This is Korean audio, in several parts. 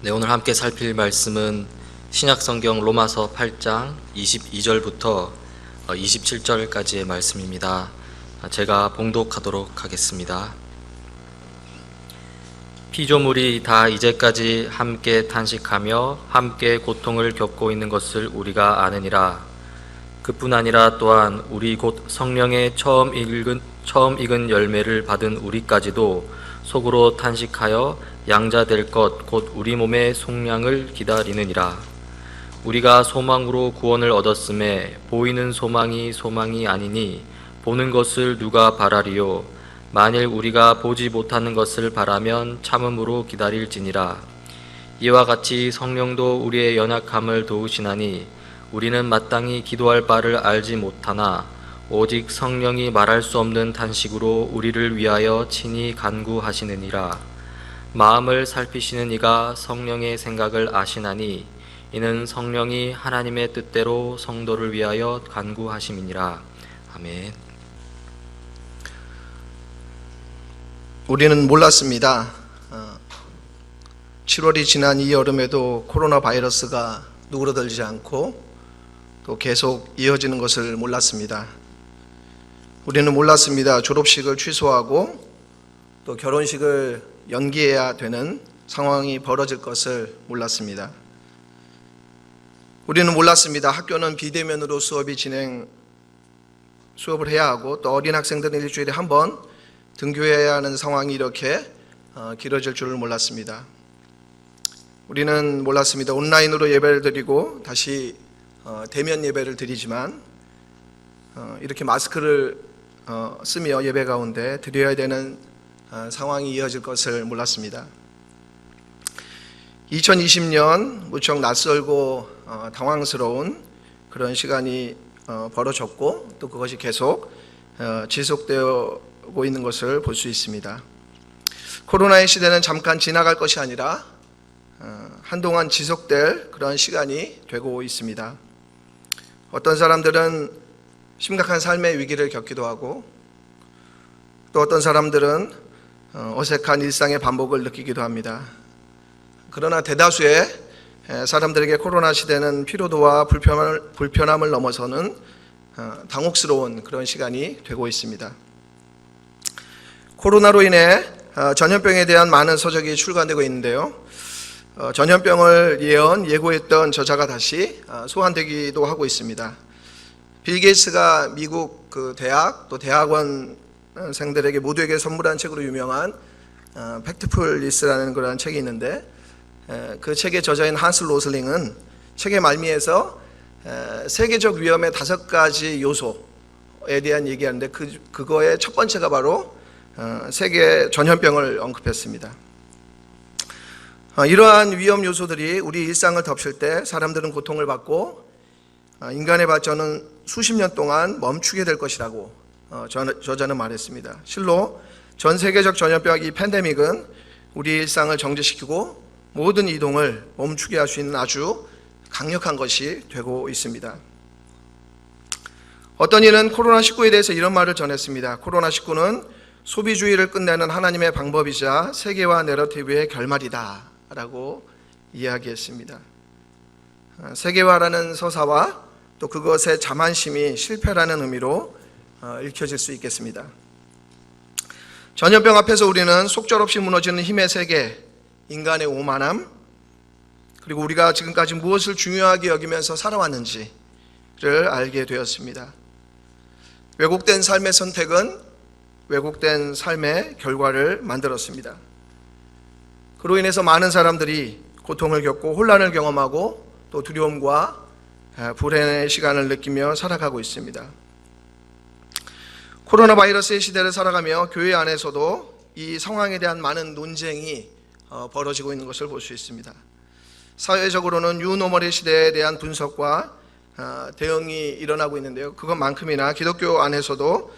네, 오늘 함께 살필 말씀은 신약성경 로마서 8장 22절부터 27절까지의 말씀입니다. 제가 봉독하도록 하겠습니다. 피조물이 다 이제까지 함께 탄식하며 함께 고통을 겪고 있는 것을 우리가 아느니라. 그뿐 아니라 또한 우리 곧 성령의 처음 익은 열매를 받은 우리까지도 속으로 탄식하여 양자 될 것 곧 우리 몸의 속량을 기다리느니라. 우리가 소망으로 구원을 얻었음에 보이는 소망이 소망이 아니니 보는 것을 누가 바라리요. 만일 우리가 보지 못하는 것을 바라면 참음으로 기다릴지니라. 이와 같이 성령도 우리의 연약함을 도우시나니 우리는 마땅히 기도할 바를 알지 못하나 오직 성령이 말할 수 없는 탄식으로 우리를 위하여 친히 간구하시느니라. 마음을 살피시는 이가 성령의 생각을 아시나니 이는 성령이 하나님의 뜻대로 성도를 위하여 간구하심이니라. 아멘. 우리는 몰랐습니다. 7월이 지난 이 여름에도 코로나 바이러스가 누그러들지 않고 또 계속 이어지는 것을 몰랐습니다. 우리는 몰랐습니다. 졸업식을 취소하고 또 결혼식을 연기해야 되는 상황이 벌어질 것을 몰랐습니다. 우리는 몰랐습니다. 학교는 비대면으로 수업을 해야 하고 또 어린 학생들은 일주일에 한 번 등교해야 하는 상황이 이렇게 길어질 줄을 몰랐습니다. 우리는 몰랐습니다. 온라인으로 예배를 드리고 다시 대면 예배를 드리지만 이렇게 마스크를 쓰며 예배 가운데 드려야 되는 상황이 이어질 것을 몰랐습니다. 2020년 무척 낯설고 당황스러운 그런 시간이 벌어졌고 또 그것이 계속 지속되고 있는 것을 볼 수 있습니다. 코로나의 시대는 잠깐 지나갈 것이 아니라 한동안 지속될 그런 시간이 되고 있습니다. 어떤 사람들은 심각한 삶의 위기를 겪기도 하고 또 어떤 사람들은 어색한 일상의 반복을 느끼기도 합니다. 그러나 대다수의 사람들에게 코로나 시대는 피로도와 불편함을 넘어서는 당혹스러운 그런 시간이 되고 있습니다. 코로나로 인해 전염병에 대한 많은 서적이 출간되고 있는데요. 전염병을 예고했던 저자가 다시 소환되기도 하고 있습니다. 빌 게이츠가 미국 대학 또 대학원생들에게 모두에게 선물한 책으로 유명한 팩트풀리스라는 그런 책이 있는데 그 책의 저자인 한스 로슬링은 책의 말미에서 세계적 위험의 5가지 요소에 대한 얘기하는데 그거의 첫 번째가 바로 세계 전염병을 언급했습니다. 이러한 위험 요소들이 우리 일상을 덮칠 때 사람들은 고통을 받고 인간의 발전은 수십 년 동안 멈추게 될 것이라고 저자는 말했습니다. 실로 전 세계적 전염병 이 팬데믹은 우리 일상을 정지시키고 모든 이동을 멈추게 할 수 있는 아주 강력한 것이 되고 있습니다. 어떤 이는 코로나19에 대해서 이런 말을 전했습니다. 코로나19는 소비주의를 끝내는 하나님의 방법이자 세계화 내러티브의 결말이다 라고 이야기했습니다. 세계화라는 서사와 또 그것의 자만심이 실패라는 의미로 읽혀질 수 있겠습니다. 전염병 앞에서 우리는 속절없이 무너지는 힘의 세계, 인간의 오만함, 그리고 우리가 지금까지 무엇을 중요하게 여기면서 살아왔는지를 알게 되었습니다. 왜곡된 삶의 선택은 왜곡된 삶의 결과를 만들었습니다. 그로 인해서 많은 사람들이 고통을 겪고 혼란을 경험하고 또 두려움과 불안의 시간을 느끼며 살아가고 있습니다. 코로나 바이러스의 시대를 살아가며 교회 안에서도 이 상황에 대한 많은 논쟁이 벌어지고 있는 것을 볼 수 있습니다. 사회적으로는 뉴노멀의 시대에 대한 분석과 대응이 일어나고 있는데요. 그것만큼이나 기독교 안에서도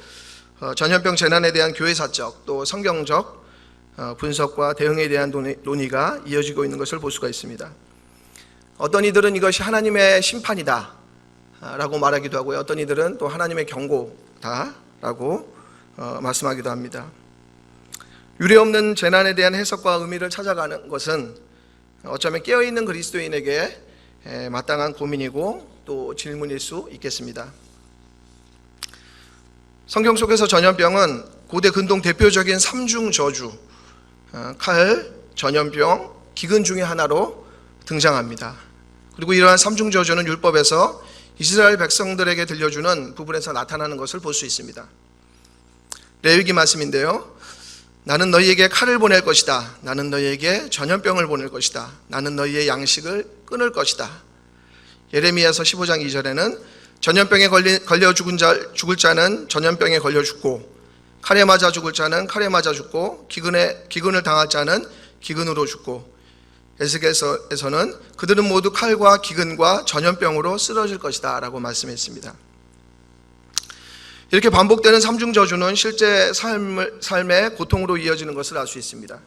전염병 재난에 대한 교회사적 또 성경적 분석과 대응에 대한 논의가 이어지고 있는 것을 볼 수가 있습니다. 어떤 이들은 이것이 하나님의 심판이다 라고 말하기도 하고요. 어떤 이들은 또 하나님의 경고다 라고 말씀하기도 합니다. 유례없는 재난에 대한 해석과 의미를 찾아가는 것은 어쩌면 깨어있는 그리스도인에게 마땅한 고민이고 또 질문일 수 있겠습니다. 성경 속에서 전염병은 고대 근동 대표적인 삼중 저주, 칼, 전염병, 기근 중의 하나로 등장합니다. 그리고 이러한 삼중 저주는 율법에서 이스라엘 백성들에게 들려주는 부분에서 나타나는 것을 볼 수 있습니다. 레위기 말씀인데요. 나는 너희에게 칼을 보낼 것이다. 나는 너희에게 전염병을 보낼 것이다. 나는 너희의 양식을 끊을 것이다. 예레미야서 15장 2절에는 전염병에 걸려 죽을 자는 전염병에 걸려 죽고, 칼에 맞아 죽을 자는 칼에 맞아 죽고, 기근을 당할 자는 기근으로 죽고, 에스겔서에서는 그들은 모두 칼과 기근과 전염병으로 쓰러질 것이다 라고 말씀했습니다. 이렇게 반복되는 삼중 저주는 실제 삶의 고통으로 이어지는 것을 알 수 있습니다.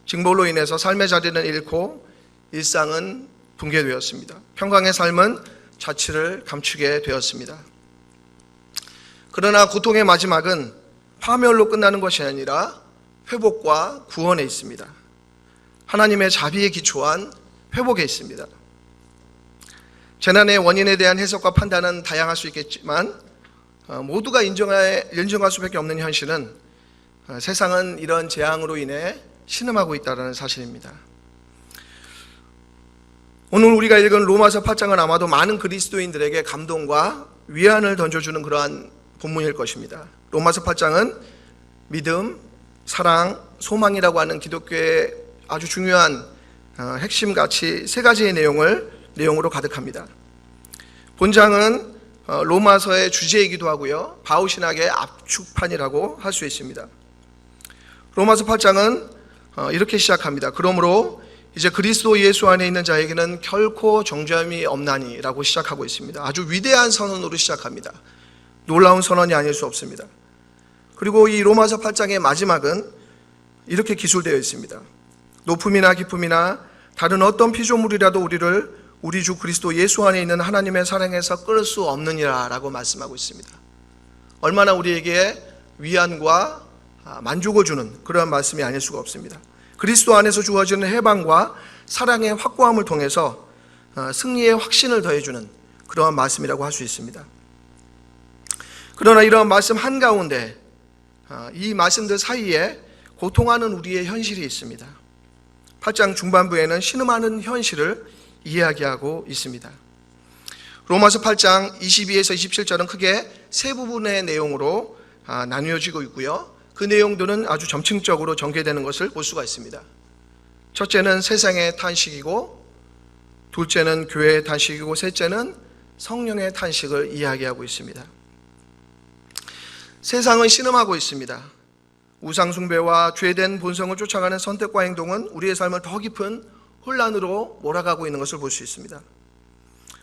징벌로 인해서 삶의 자리는 잃고 일상은 붕괴되었습니다. 평강의 삶은 자취를 감추게 되었습니다. 그러나 고통의 마지막은 파멸로 끝나는 것이 아니라 회복과 구원에 있습니다. 하나님의 자비에 기초한 회복에 있습니다. 재난의 원인에 대한 해석과 판단은 다양할 수 있겠지만 모두가 인정할 수밖에 없는 현실은 세상은 이런 재앙으로 인해 신음하고 있다는 사실입니다. 오늘 우리가 읽은 로마서 8장은 아마도 많은 그리스도인들에게 감동과 위안을 던져주는 그러한 본문일 것입니다. 로마서 8장은 믿음, 사랑, 소망이라고 하는 기독교의 아주 중요한 핵심 가치 세 가지의 내용으로 가득합니다. 본장은 로마서의 주제이기도 하고요, 바울신학의 압축판이라고 할 수 있습니다. 로마서 8장은 이렇게 시작합니다. 그러므로 이제 그리스도 예수 안에 있는 자에게는 결코 정죄함이 없나니 라고 시작하고 있습니다. 아주 위대한 선언으로 시작합니다. 놀라운 선언이 아닐 수 없습니다. 그리고 이 로마서 8장의 마지막은 이렇게 기술되어 있습니다. 높음이나 깊음이나 다른 어떤 피조물이라도 우리를 우리 주 그리스도 예수 안에 있는 하나님의 사랑에서 끌 수 없느니라 라고 말씀하고 있습니다. 얼마나 우리에게 위안과 만족을 주는 그러한 말씀이 아닐 수가 없습니다. 그리스도 안에서 주어지는 해방과 사랑의 확고함을 통해서 승리의 확신을 더해주는 그러한 말씀이라고 할 수 있습니다. 그러나 이러한 말씀 한가운데 이 말씀들 사이에 고통하는 우리의 현실이 있습니다. 8장 중반부에는 신음하는 현실을 이야기하고 있습니다. 로마서 8장 22에서 27절은 크게 세 부분의 내용으로 나뉘어지고 있고요, 그 내용들은 아주 점층적으로 전개되는 것을 볼 수가 있습니다. 첫째는 세상의 탄식이고, 둘째는 교회의 탄식이고, 셋째는 성령의 탄식을 이야기하고 있습니다. 세상은 신음하고 있습니다. 우상숭배와 죄된 본성을 쫓아가는 선택과 행동은 우리의 삶을 더 깊은 혼란으로 몰아가고 있는 것을 볼 수 있습니다.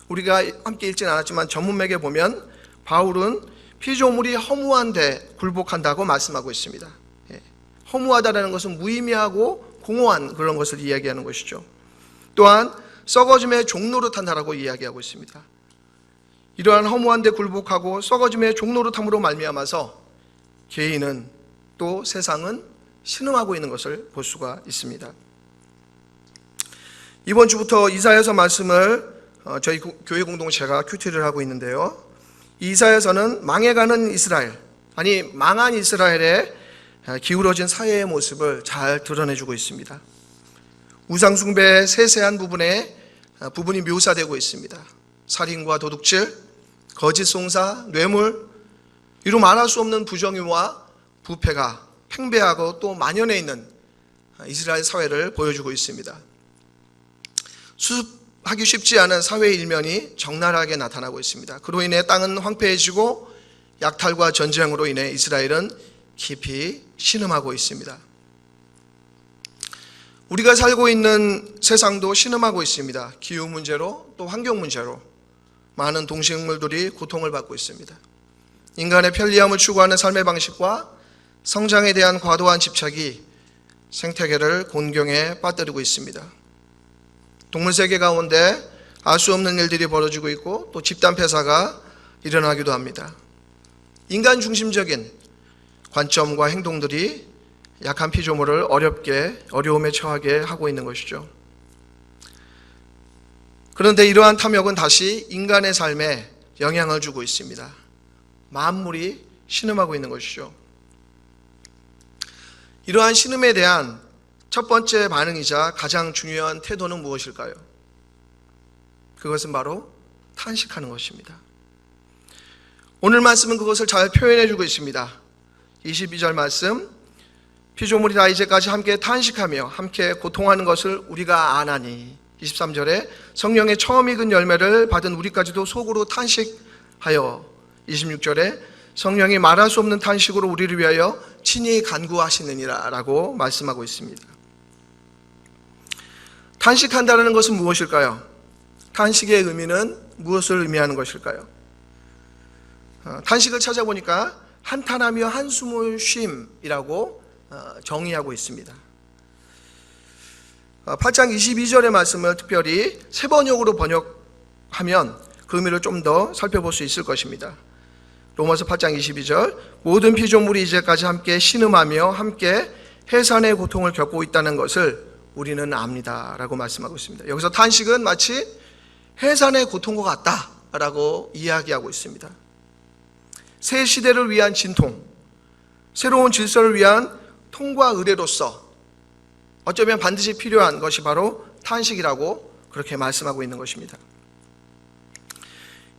우리가 함께 읽진 않았지만 전문맥에 보면 바울은 피조물이 허무한데 굴복한다고 말씀하고 있습니다. 허무하다는 것은 무의미하고 공허한 그런 것을 이야기하는 것이죠. 또한 썩어짐의 종로로 탄다라고 이야기하고 있습니다. 이러한 허무한데 굴복하고 썩어짐의 종로로 탐으로 말미암아서 개인은 또 세상은 신음하고 있는 것을 볼 수가 있습니다. 이번 주부터 이사야서 말씀을 저희 교회 공동체가 큐티를 하고 있는데요, 이사야서는 망해가는 이스라엘, 아니 망한 이스라엘의 기울어진 사회의 모습을 잘 드러내주고 있습니다. 우상숭배의 세세한 부분이 묘사되고 있습니다. 살인과 도둑질, 거짓송사, 뇌물, 이루 말할 수 없는 부정의와 부패가 팽배하고 또 만연해 있는 이스라엘 사회를 보여주고 있습니다. 수습하기 쉽지 않은 사회의 일면이 적나라하게 나타나고 있습니다. 그로 인해 땅은 황폐해지고 약탈과 전쟁으로 인해 이스라엘은 깊이 신음하고 있습니다. 우리가 살고 있는 세상도 신음하고 있습니다. 기후 문제로 또 환경 문제로 많은 동식물들이 고통을 받고 있습니다. 인간의 편리함을 추구하는 삶의 방식과 성장에 대한 과도한 집착이 생태계를 곤경에 빠뜨리고 있습니다. 동물 세계 가운데 알 수 없는 일들이 벌어지고 있고 또 집단 폐사가 일어나기도 합니다. 인간 중심적인 관점과 행동들이 약한 피조물을 어려움에 처하게 하고 있는 것이죠. 그런데 이러한 탐욕은 다시 인간의 삶에 영향을 주고 있습니다. 만물이 신음하고 있는 것이죠. 이러한 신음에 대한 첫 번째 반응이자 가장 중요한 태도는 무엇일까요? 그것은 바로 탄식하는 것입니다. 오늘 말씀은 그것을 잘 표현해 주고 있습니다. 22절 말씀, 피조물이 다 이제까지 함께 탄식하며 함께 고통하는 것을 우리가 아나니. 23절에 성령의 처음 익은 열매를 받은 우리까지도 속으로 탄식하여. 26절에 성령이 말할 수 없는 탄식으로 우리를 위하여 친히 간구하시느니라 라고 말씀하고 있습니다. 탄식한다는 것은 무엇일까요? 탄식의 의미는 무엇을 의미하는 것일까요? 탄식을 찾아보니까 한탄하며 한숨을 쉼이라고 정의하고 있습니다. 8장 22절의 말씀을 특별히 세 번역으로 번역하면 그 의미를 좀 더 살펴볼 수 있을 것입니다. 로마서 8장 22절, 모든 피조물이 이제까지 함께 신음하며 함께 해산의 고통을 겪고 있다는 것을 우리는 압니다 라고 말씀하고 있습니다. 여기서 탄식은 마치 해산의 고통과 같다라고 이야기하고 있습니다. 새 시대를 위한 진통, 새로운 질서를 위한 통과 의례로서 어쩌면 반드시 필요한 것이 바로 탄식이라고 그렇게 말씀하고 있는 것입니다.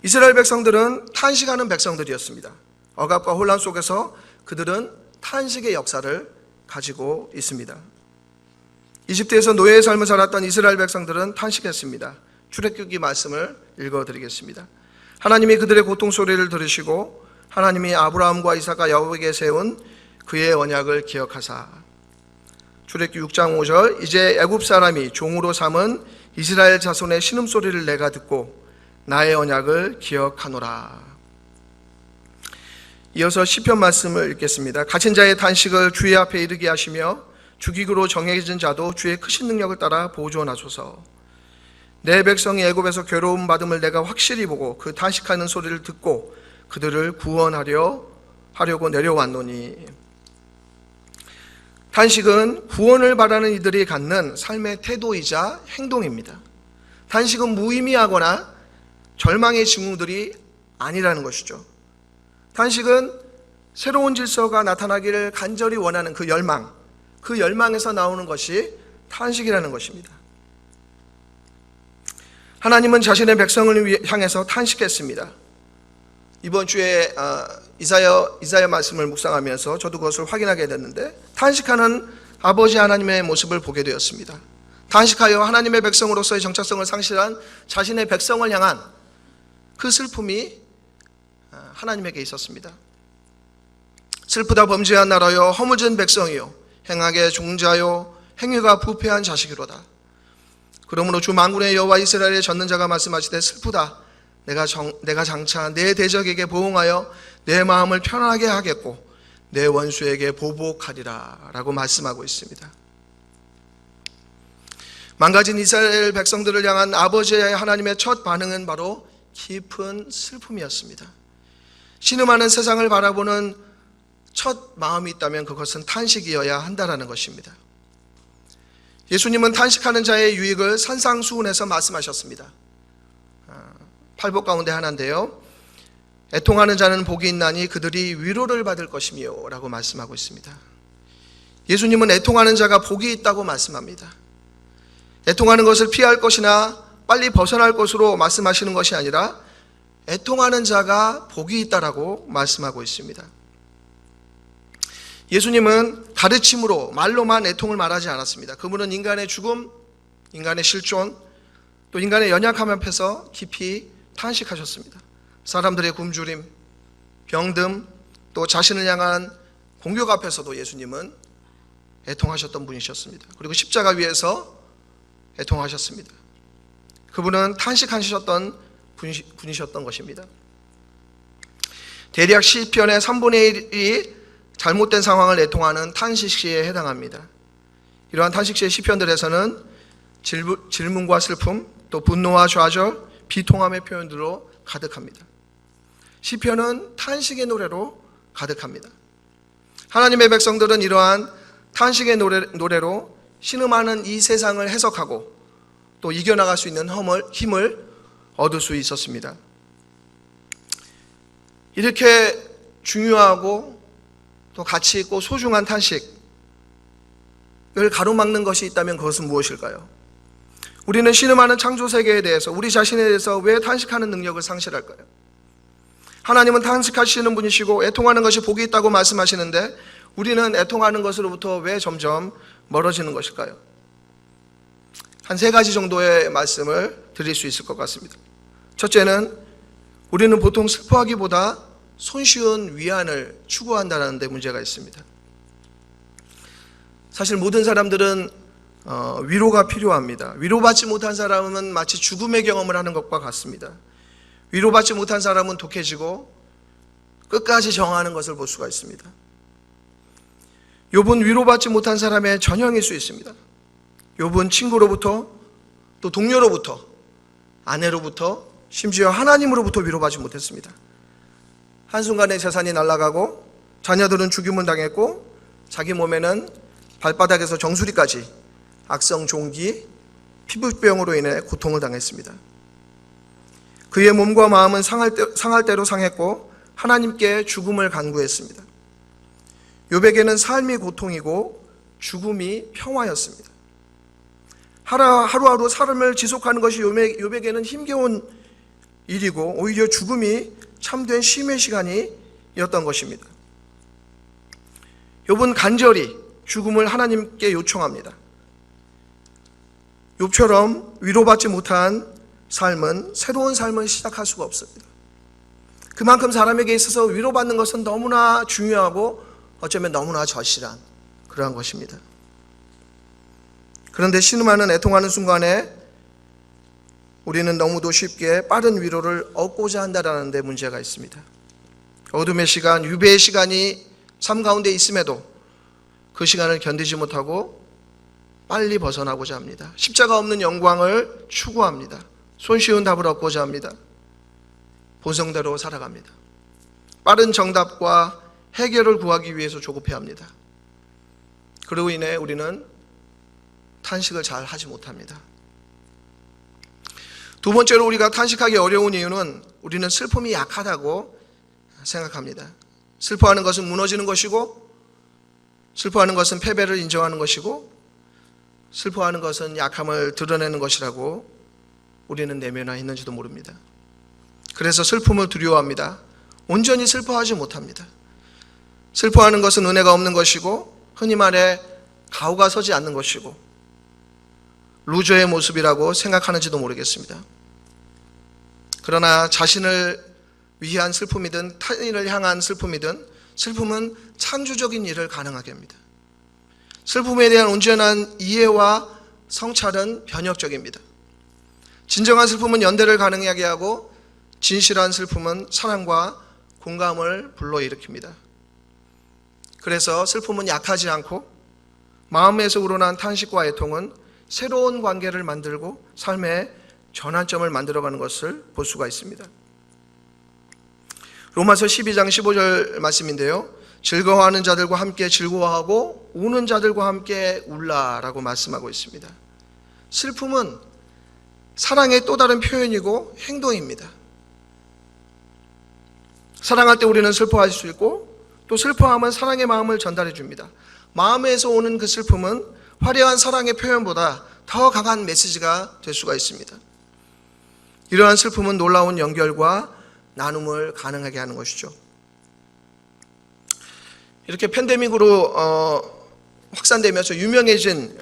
이스라엘 백성들은 탄식하는 백성들이었습니다. 억압과 혼란 속에서 그들은 탄식의 역사를 가지고 있습니다. 이집트에서 노예의 삶을 살았던 이스라엘 백성들은 탄식했습니다. 출애굽기 말씀을 읽어드리겠습니다. 하나님이 그들의 고통 소리를 들으시고 하나님이 아브라함과 이삭과 야곱에게 세운 그의 언약을 기억하사. 출애굽기 6장 5절, 이제 애굽 사람이 종으로 삼은 이스라엘 자손의 신음소리를 내가 듣고 나의 언약을 기억하노라. 이어서 시편 말씀을 읽겠습니다. 갇힌 자의 탄식을 주의 앞에 이르게 하시며 죽이기로 정해진 자도 주의 크신 능력을 따라 보존하소서. 내 백성이 애굽에서 괴로움 받음을 내가 확실히 보고 그 탄식하는 소리를 듣고 그들을 구원하려고 내려왔노니. 탄식은 구원을 바라는 이들이 갖는 삶의 태도이자 행동입니다. 탄식은 무의미하거나 절망의 징후들이 아니라는 것이죠. 탄식은 새로운 질서가 나타나기를 간절히 원하는 그 열망에서 나오는 것이 탄식이라는 것입니다. 하나님은 자신의 백성을 향해서 탄식했습니다. 이번 주에 이사야 말씀을 묵상하면서 저도 그것을 확인하게 됐는데, 탄식하는 아버지 하나님의 모습을 보게 되었습니다. 탄식하여 하나님의 백성으로서의 정체성을 상실한 자신의 백성을 향한 그 슬픔이 하나님에게 있었습니다. 슬프다 범죄한 나라여, 허무진 백성이요, 행악의 종자요, 행위가 부패한 자식이로다. 그러므로 주 만군의 여호와 이스라엘의 젖는 자가 말씀하시되 슬프다. 내가 장차 내 대적에게 보응하여 내 마음을 편하게 하겠고 내 원수에게 보복하리라 라고 말씀하고 있습니다. 망가진 이스라엘 백성들을 향한 아버지의 하나님의 첫 반응은 바로 깊은 슬픔이었습니다. 신음하는 세상을 바라보는 첫 마음이 있다면 그것은 탄식이어야 한다는 것입니다. 예수님은 탄식하는 자의 유익을 산상수훈에서 말씀하셨습니다. 팔복 가운데 하나인데요, 애통하는 자는 복이 있나니 그들이 위로를 받을 것이며 라고 말씀하고 있습니다. 예수님은 애통하는 자가 복이 있다고 말씀합니다. 애통하는 것을 피할 것이나 빨리 벗어날 것으로 말씀하시는 것이 아니라 애통하는 자가 복이 있다라고 말씀하고 있습니다. 예수님은 가르침으로 말로만 애통을 말하지 않았습니다. 그분은 인간의 죽음, 인간의 실존, 또 인간의 연약함 앞에서 깊이 탄식하셨습니다. 사람들의 굶주림, 병듦, 또 자신을 향한 공격 앞에서도 예수님은 애통하셨던 분이셨습니다. 그리고 십자가 위에서 애통하셨습니다. 그분은 탄식하셨던 분이셨던 것입니다. 대략 시편의 3분의 1이 잘못된 상황을 애통하는 탄식시에 해당합니다. 이러한 탄식시의 시편들에서는 질문과 슬픔, 또 분노와 좌절, 비통함의 표현들로 가득합니다. 시편은 탄식의 노래로 가득합니다. 하나님의 백성들은 이러한 탄식의 노래로 신음하는 이 세상을 해석하고 또 이겨나갈 수 있는 힘을 얻을 수 있었습니다. 이렇게 중요하고 또 가치 있고 소중한 탄식을 가로막는 것이 있다면 그것은 무엇일까요? 우리는 신음하는 창조 세계에 대해서, 우리 자신에 대해서 왜 탄식하는 능력을 상실할까요? 하나님은 탄식하시는 분이시고 애통하는 것이 복이 있다고 말씀하시는데 우리는 애통하는 것으로부터 왜 점점 멀어지는 것일까요? 한 3가지 정도의 말씀을 드릴 수 있을 것 같습니다. 첫째는 우리는 보통 슬퍼하기보다 손쉬운 위안을 추구한다는 데 문제가 있습니다. 사실 모든 사람들은 위로가 필요합니다. 위로받지 못한 사람은 마치 죽음의 경험을 하는 것과 같습니다. 위로받지 못한 사람은 독해지고 끝까지 정하는 것을 볼 수가 있습니다. 욥은 위로받지 못한 사람의 전형일 수 있습니다. 욥은 친구로부터, 또 동료로부터, 아내로부터, 심지어 하나님으로부터 위로받지 못했습니다. 한순간에 재산이 날아가고 자녀들은 죽임을 당했고 자기 몸에는 발바닥에서 정수리까지 악성 종기, 피부병으로 인해 고통을 당했습니다. 그의 몸과 마음은 상할 대로 상했고 하나님께 죽음을 간구했습니다. 욥에게는 삶이 고통이고 죽음이 평화였습니다. 하루하루 삶을 지속하는 것이 욥에게는 힘겨운 일이고 오히려 죽음이 참된 쉼의 시간이었던 것입니다. 욥은 간절히 죽음을 하나님께 요청합니다. 욥처럼 위로받지 못한 삶은 새로운 삶을 시작할 수가 없습니다. 그만큼 사람에게 있어서 위로받는 것은 너무나 중요하고 어쩌면 너무나 절실한 그러한 것입니다. 그런데 신음하는 애통하는 순간에 우리는 너무도 쉽게 빠른 위로를 얻고자 한다는 데 문제가 있습니다. 어둠의 시간, 유배의 시간이 삶 가운데 있음에도 그 시간을 견디지 못하고 빨리 벗어나고자 합니다. 십자가 없는 영광을 추구합니다. 손쉬운 답을 얻고자 합니다. 본성대로 살아갑니다. 빠른 정답과 해결을 구하기 위해서 조급해합니다. 그로 인해 우리는 탄식을 잘 하지 못합니다. 두 번째로 우리가 탄식하기 어려운 이유는 우리는 슬픔이 약하다고 생각합니다. 슬퍼하는 것은 무너지는 것이고, 슬퍼하는 것은 패배를 인정하는 것이고, 슬퍼하는 것은 약함을 드러내는 것이라고 우리는 내면화했는지도 모릅니다. 그래서 슬픔을 두려워합니다. 온전히 슬퍼하지 못합니다. 슬퍼하는 것은 은혜가 없는 것이고, 흔히 말해 가오가 서지 않는 것이고, 루저의 모습이라고 생각하는지도 모르겠습니다. 그러나 자신을 위한 슬픔이든 타인을 향한 슬픔이든 슬픔은 창조적인 일을 가능하게 합니다. 슬픔에 대한 온전한 이해와 성찰은 변혁적입니다. 진정한 슬픔은 연대를 가능하게 하고 진실한 슬픔은 사랑과 공감을 불러일으킵니다. 그래서 슬픔은 약하지 않고 마음에서 우러난 탄식과 애통은 새로운 관계를 만들고 삶의 전환점을 만들어가는 것을 볼 수가 있습니다. 로마서 12장 15절 말씀인데요. 즐거워하는 자들과 함께 즐거워하고 우는 자들과 함께 울라라고 말씀하고 있습니다. 슬픔은 사랑의 또 다른 표현이고 행동입니다. 사랑할 때 우리는 슬퍼할 수 있고 또 슬퍼함은 사랑의 마음을 전달해 줍니다. 마음에서 오는 그 슬픔은 화려한 사랑의 표현보다 더 강한 메시지가 될 수가 있습니다. 이러한 슬픔은 놀라운 연결과 나눔을 가능하게 하는 것이죠. 이렇게 팬데믹으로 확산되면서 유명해진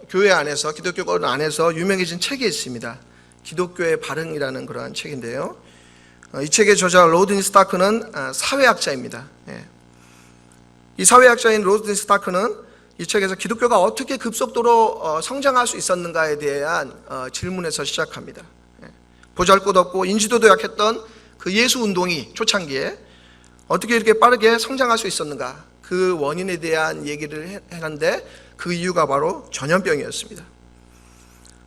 교회 안에서, 기독교 안에서 유명해진 책이 있습니다. 기독교의 발흥이라는 그러한 책인데요. 이 책의 저자 로든 스타크는 사회학자입니다. 이 사회학자인 로든 스타크는 이 책에서 기독교가 어떻게 급속도로 성장할 수 있었는가에 대한 질문에서 시작합니다. 보잘것없고 인지도도 약했던 그 예수 운동이 초창기에 어떻게 이렇게 빠르게 성장할 수 있었는가, 그 원인에 대한 얘기를 했는데 그 이유가 바로 전염병이었습니다.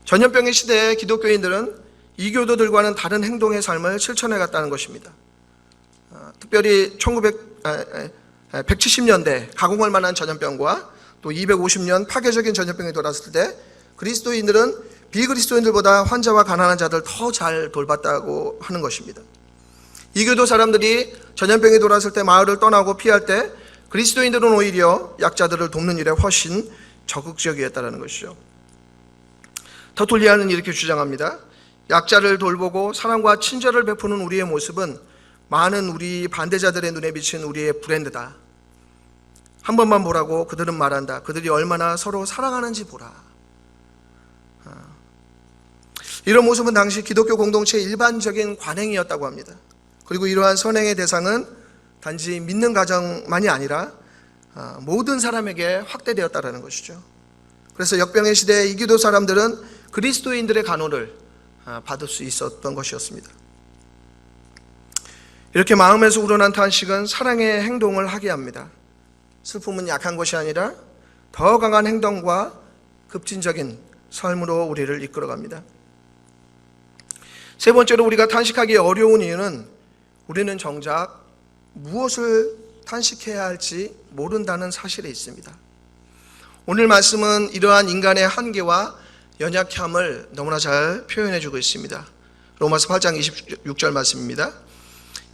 전염병의 시대에 기독교인들은 이교도들과는 다른 행동의 삶을 실천해 갔다는 것입니다. 특별히 170년대 가공할 만한 전염병과 또 250년 파괴적인 전염병이 돌았을 때 그리스도인들은 비그리스도인들보다 환자와 가난한 자들 더 잘 돌봤다고 하는 것입니다. 이교도 사람들이 전염병이 돌았을 때 마을을 떠나고 피할 때 그리스도인들은 오히려 약자들을 돕는 일에 훨씬 적극적이었다는 것이죠. 터툴리아는 이렇게 주장합니다. 약자를 돌보고 사랑과 친절을 베푸는 우리의 모습은 많은 우리 반대자들의 눈에 비친 우리의 브랜드다. 한 번만 보라고 그들은 말한다. 그들이 얼마나 서로 사랑하는지 보라. 이런 모습은 당시 기독교 공동체의 일반적인 관행이었다고 합니다. 그리고 이러한 선행의 대상은 단지 믿는 가정만이 아니라 모든 사람에게 확대되었다는 것이죠. 그래서 역병의 시대에 이교도 사람들은 그리스도인들의 간호를 받을 수 있었던 것이었습니다. 이렇게 마음에서 우러난 탄식은 사랑의 행동을 하게 합니다. 슬픔은 약한 것이 아니라 더 강한 행동과 급진적인 삶으로 우리를 이끌어갑니다. 세 번째로 우리가 탄식하기 어려운 이유는 우리는 정작 무엇을 탄식해야 할지 모른다는 사실에 있습니다. 오늘 말씀은 이러한 인간의 한계와 연약함을 너무나 잘 표현해주고 있습니다. 로마서 8장 26절 말씀입니다.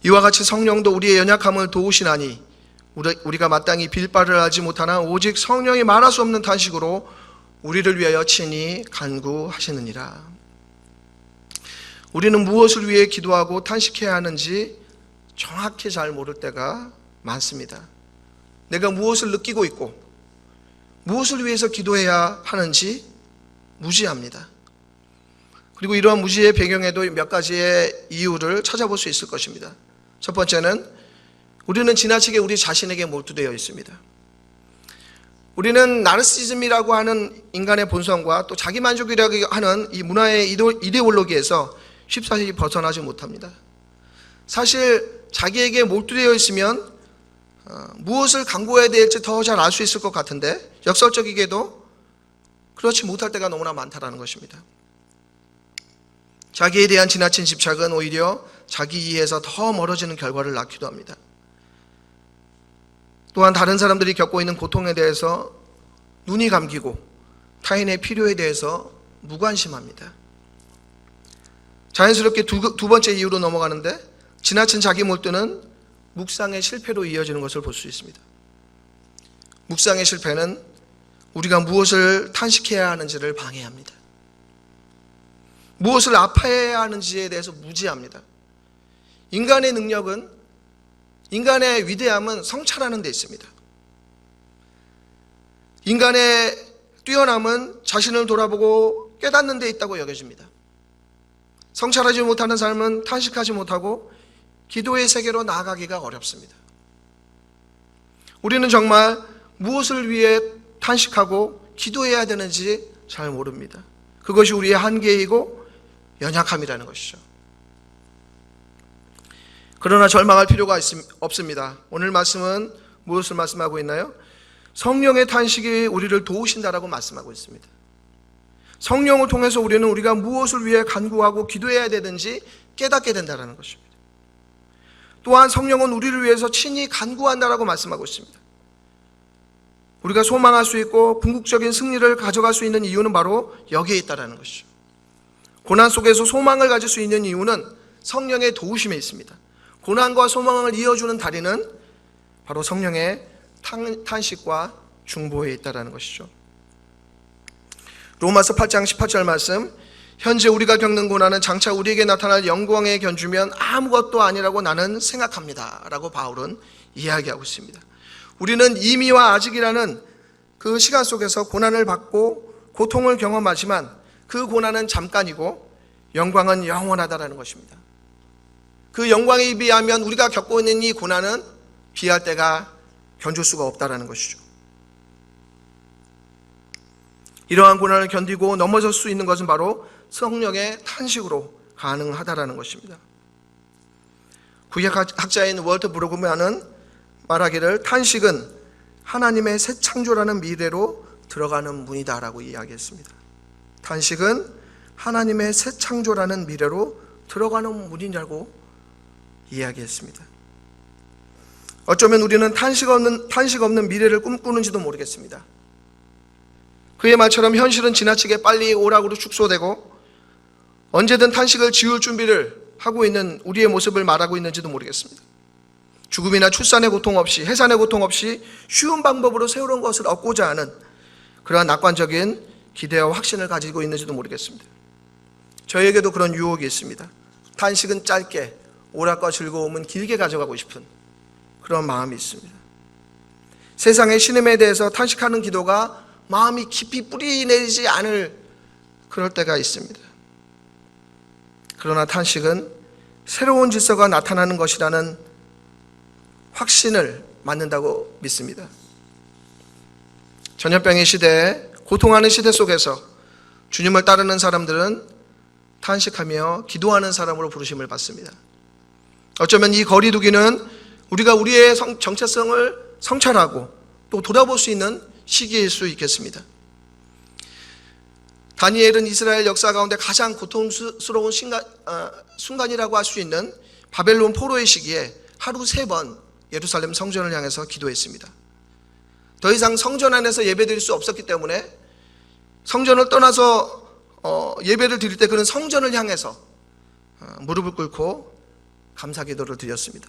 이와 같이 성령도 우리의 연약함을 도우시나니 우리가 마땅히 빌 바를 알지 못하나 오직 성령이 말할 수 없는 탄식으로 우리를 위하여 친히 간구하시느니라. 우리는 무엇을 위해 기도하고 탄식해야 하는지 정확히 잘 모를 때가 많습니다. 내가 무엇을 느끼고 있고 무엇을 위해서 기도해야 하는지 무지합니다. 그리고 이러한 무지의 배경에도 몇 가지의 이유를 찾아볼 수 있을 것입니다. 첫 번째는 우리는 지나치게 우리 자신에게 몰두되어 있습니다. 우리는 나르시즘이라고 하는 인간의 본성과 또 자기만족이라고 하는 이 문화의 이데올로기에서 쉽사리 벗어나지 못합니다. 사실 자기에게 몰두되어 있으면 무엇을 강구해야 될지 더 잘 알 수 있을 것 같은데 역설적이게도 그렇지 못할 때가 너무나 많다는 것입니다. 자기에 대한 지나친 집착은 오히려 자기 이해에서 더 멀어지는 결과를 낳기도 합니다. 또한 다른 사람들이 겪고 있는 고통에 대해서 눈이 감기고 타인의 필요에 대해서 무관심합니다. 자연스럽게 두 번째 이유로 넘어가는데 지나친 자기 몰두는 묵상의 실패로 이어지는 것을 볼 수 있습니다. 묵상의 실패는 우리가 무엇을 탄식해야 하는지를 방해합니다. 무엇을 아파해야 하는지에 대해서 무지합니다. 인간의 능력은, 인간의 위대함은 성찰하는 데 있습니다. 인간의 뛰어남은 자신을 돌아보고 깨닫는 데 있다고 여겨집니다. 성찰하지 못하는 삶은 탄식하지 못하고 기도의 세계로 나아가기가 어렵습니다. 우리는 정말 무엇을 위해 탄식하고 기도해야 되는지 잘 모릅니다. 그것이 우리의 한계이고 연약함이라는 것이죠. 그러나 절망할 필요가 없습니다. 오늘 말씀은 무엇을 말씀하고 있나요? 성령의 탄식이 우리를 도우신다라고 말씀하고 있습니다. 성령을 통해서 우리는 우리가 무엇을 위해 간구하고 기도해야 되는지 깨닫게 된다는 것입니다. 또한 성령은 우리를 위해서 친히 간구한다라고 말씀하고 있습니다. 우리가 소망할 수 있고 궁극적인 승리를 가져갈 수 있는 이유는 바로 여기에 있다는 것이죠. 고난 속에서 소망을 가질 수 있는 이유는 성령의 도우심에 있습니다. 고난과 소망을 이어주는 다리는 바로 성령의 탄식과 중보에 있다는 것이죠. 로마서 8장 18절 말씀, 현재 우리가 겪는 고난은 장차 우리에게 나타날 영광에 견주면 아무것도 아니라고 나는 생각합니다 라고 바울은 이야기하고 있습니다. 우리는 이미와 아직이라는 그 시간 속에서 고난을 받고 고통을 경험하지만 그 고난은 잠깐이고 영광은 영원하다라는 것입니다. 그 영광에 비하면 우리가 겪고 있는 이 고난은 비할 때가 견줄 수가 없다라는 것이죠. 이러한 고난을 견디고 넘어설 수 있는 것은 바로 성령의 탄식으로 가능하다라는 것입니다. 구약학자인 월트 브로그만은 말하기를 탄식은 하나님의 새 창조라는 미래로 들어가는 문이다라고 이야기했습니다. 탄식은 하나님의 새 창조라는 미래로 들어가는 문이라고 이야기했습니다. 어쩌면 우리는 탄식 없는 미래를 꿈꾸는지도 모르겠습니다. 그의 말처럼 현실은 지나치게 빨리 오락으로 축소되고 언제든 탄식을 지울 준비를 하고 있는 우리의 모습을 말하고 있는지도 모르겠습니다. 죽음이나 출산의 고통 없이, 해산의 고통 없이 쉬운 방법으로 새로운 것을 얻고자 하는 그러한 낙관적인 기대와 확신을 가지고 있는지도 모르겠습니다. 저에게도 그런 유혹이 있습니다. 탄식은 짧게, 오락과 즐거움은 길게 가져가고 싶은 그런 마음이 있습니다. 세상의 신음에 대해서 탄식하는 기도가 마음이 깊이 뿌리내리지 않을 그럴 때가 있습니다. 그러나 탄식은 새로운 질서가 나타나는 것이라는 확신을 갖는다고 믿습니다. 전염병의 시대에, 고통하는 시대 속에서 주님을 따르는 사람들은 탄식하며 기도하는 사람으로 부르심을 받습니다. 어쩌면 이 거리두기는 우리가 우리의 정체성을 성찰하고 또 돌아볼 수 있는 시기일 수 있겠습니다. 다니엘은 이스라엘 역사 가운데 가장 고통스러운 순간이라고 할 수 있는 바벨론 포로의 시기에 하루 3번 예루살렘 성전을 향해서 기도했습니다. 더 이상 성전 안에서 예배드릴 수 없었기 때문에 성전을 떠나서 예배를 드릴 때 그는 성전을 향해서 무릎을 꿇고 감사기도를 드렸습니다.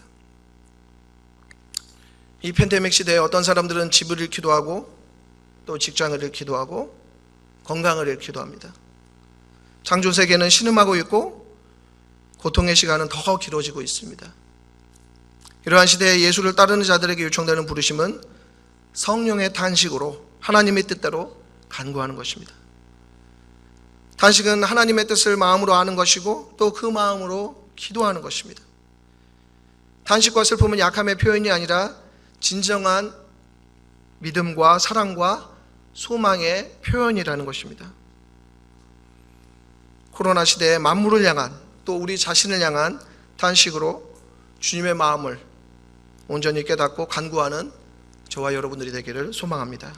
이 팬데믹 시대에 어떤 사람들은 집을 잃기도 하고 또 직장을 잃기도 하고 건강을 잃기도 합니다. 창조세계는 신음하고 있고 고통의 시간은 더 길어지고 있습니다. 이러한 시대에 예수를 따르는 자들에게 요청되는 부르심은 성령의 탄식으로 하나님의 뜻대로 간구하는 것입니다. 탄식은 하나님의 뜻을 마음으로 아는 것이고 또 그 마음으로 기도하는 것입니다. 탄식과 슬픔은 약함의 표현이 아니라 진정한 믿음과 사랑과 소망의 표현이라는 것입니다. 코로나 시대에 만물을 향한 또 우리 자신을 향한 탄식으로 주님의 마음을 온전히 깨닫고 간구하는 저와 여러분들이 되기를 소망합니다.